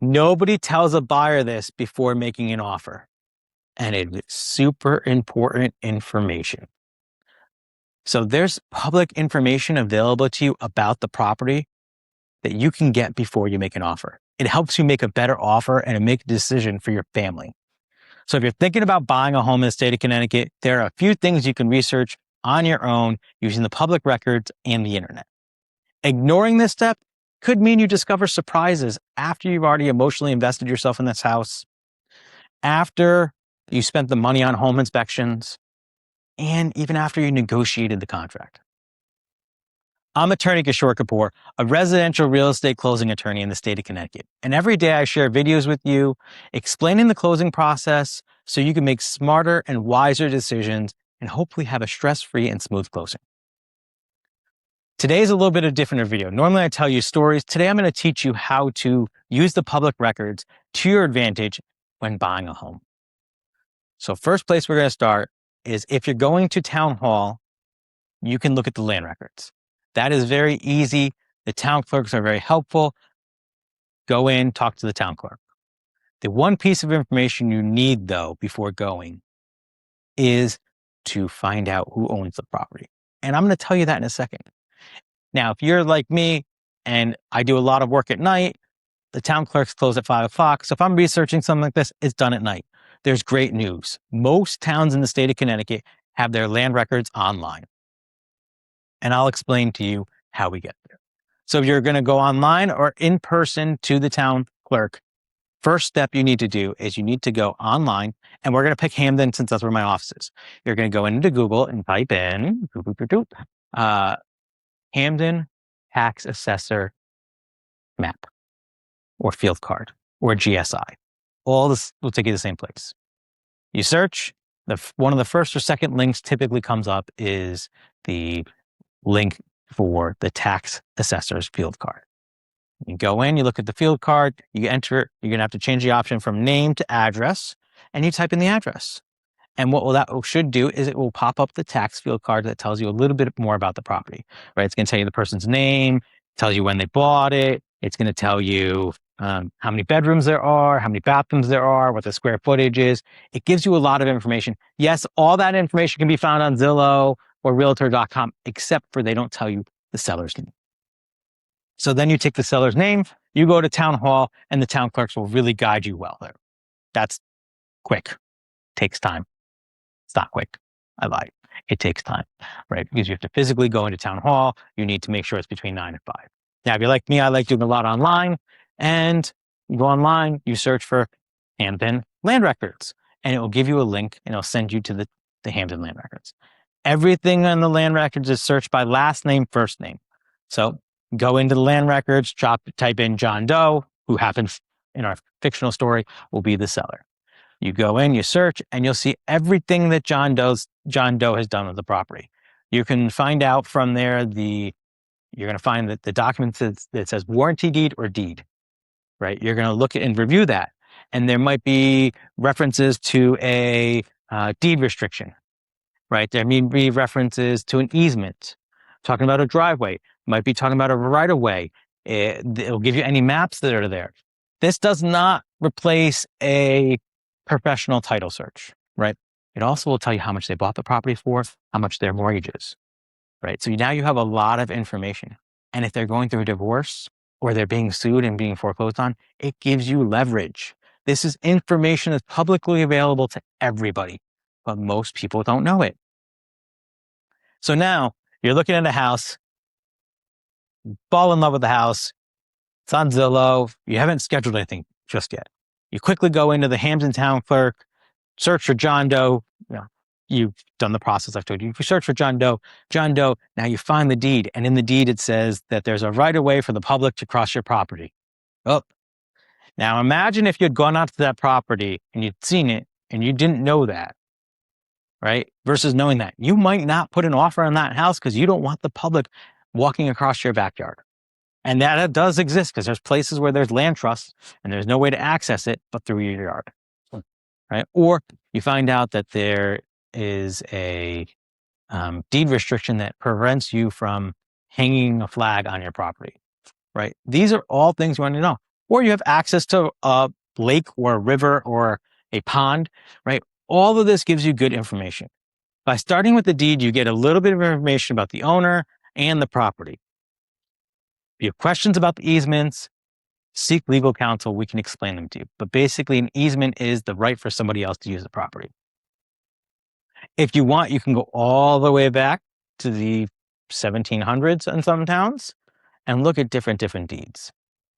Nobody tells a buyer this before making an offer, and it is super important information. So there's public information available to you about the property that you can get before you make an offer. It helps you make a better offer and make a decision for your family. So if you're thinking about buying a home in the state of Connecticut, there are a few things you can research on your own using the public records and the internet. Ignoring this step could mean you discover surprises after you've already emotionally invested yourself in this house, after you spent the money on home inspections, and even after you negotiated the contract. I'm attorney Kishore Kapoor, a residential real estate closing attorney in the state of Connecticut. And every day I share videos with you explaining the closing process so you can make smarter and wiser decisions and hopefully have a stress-free and smooth closing. Today is a little bit of a different video. Normally I tell you stories. Today I'm going to teach you how to use the public records to your advantage when buying a home. So first place we're going to start is if you're going to town hall, you can look at the land records. That is very easy. The town clerks are very helpful. Go in, talk to the town clerk. The one piece of information you need, though, before going is to find out who owns the property. And I'm going to tell you that in a second. Now, if you're like me and I do a lot of work at night, the town clerks close at 5 o'clock. So if I'm researching something like this, it's done at night. There's great news. Most towns in the state of Connecticut have their land records online. And I'll explain to you how we get there. So if you're going to go online or in person to the town clerk, first step you need to do is you need to go online, and we're going to pick Hamden since that's where my office is. You're going to go into Google and type in Hamden Tax Assessor Map or Field Card or GSI. All this will take you to the same place. You search, one of the first or second links typically comes up is the link for the tax assessor's field card. You go in, you look at the field card, you enter, you're going to have to change the option from name to address, and you type in the address. And what that should do is it will pop up the tax field card that tells you a little bit more about the property, right? It's going to tell you the person's name, tells you when they bought it. It's going to tell you how many bedrooms there are, how many bathrooms there are, what the square footage is. It gives you a lot of information. Yes, all that information can be found on Zillow or Realtor.com, except for they don't tell you the seller's name. So then you take the seller's name, you go to town hall, and the town clerks will really guide you well there. That's quick. Takes time. It's not quick. I lied. It takes time, right? Because you have to physically go into town hall. You need to make sure it's between 9 and 5. Now, if you're like me, I like doing a lot online. And you go online, you search for Hamden land records, and it will give you a link, and it'll send you to the Hamden land records. Everything on the land records is searched by last name, first name. So go into the land records, type in John Doe, who happens in our fictional story will be the seller. You go in, you search, and you'll see everything that John Doe has done with the property. You can find out from there you're going to find that the document that says warranty deed or deed, right? You're going to look at and review that. And there might be references to a deed restriction, right? There may be references to an easement, talking about a driveway, might be talking about a right-of-way. It'll give you any maps that are there. This does not replace a professional title search, right? It also will tell you how much they bought the property for, how much their mortgage is, right? So now you have a lot of information. And if they're going through a divorce or they're being sued and being foreclosed on, it gives you leverage. This is information that's publicly available to everybody, but most people don't know it. So now you're looking at a house, fall in love with the house. It's on Zillow. You haven't scheduled anything just yet. You quickly go into the Hamden town clerk, search for John Doe. You've done the process I've told you. If you search for John Doe, now you find the deed. And in the deed, it says that there's a right of way for the public to cross your property. Oh, now imagine if you'd gone out to that property and you'd seen it and you didn't know that, right? Versus knowing that. You might not put an offer on that house because you don't want the public walking across your backyard. And that does exist because there's places where there's land trusts and there's no way to access it but through your yard, right? Or you find out that there is a deed restriction that prevents you from hanging a flag on your property, right? These are all things you want to know. or you have access to a lake or a river or a pond, right? All of this gives you good information. By starting with the deed, you get a little bit of information about the owner and the property. If you have questions about the easements, seek legal counsel. We can explain them to you. But basically, an easement is the right for somebody else to use the property. If you want, you can go all the way back to the 1700s in some towns and look at different deeds.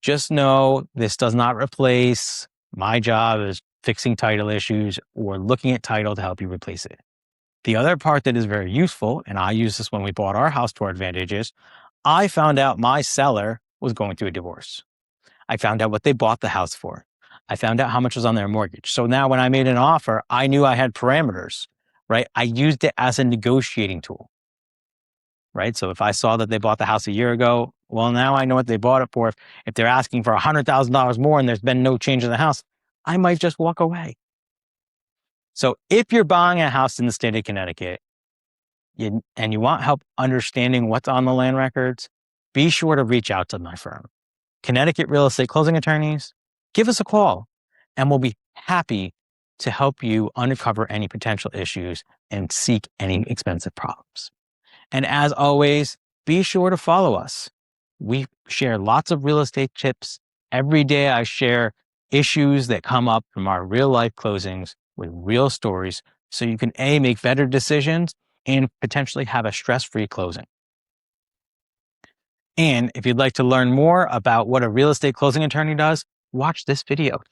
Just know this does not replace my job as fixing title issues or looking at title to help you replace it. The other part that is very useful, and I use this when we bought our house to our advantage, is I found out my seller was going through a divorce. I found out what they bought the house for. I found out how much was on their mortgage. So now when I made an offer, I knew I had parameters, right? I used it as a negotiating tool, right? So if I saw that they bought the house a year ago, well, now I know what they bought it for. If they're asking for $100,000 more and there's been no change in the house, I might just walk away. So if you're buying a house in the state of Connecticut and you want help understanding what's on the land records, be sure to reach out to my firm, Connecticut Real Estate Closing Attorneys. Give us a call and we'll be happy to help you uncover any potential issues and seek any expensive problems. And as always, be sure to follow us. We share lots of real estate tips. Every day I share issues that come up from our real life closings with real stories so you can make better decisions and potentially have a stress-free closing. And if you'd like to learn more about what a real estate closing attorney does, watch this video.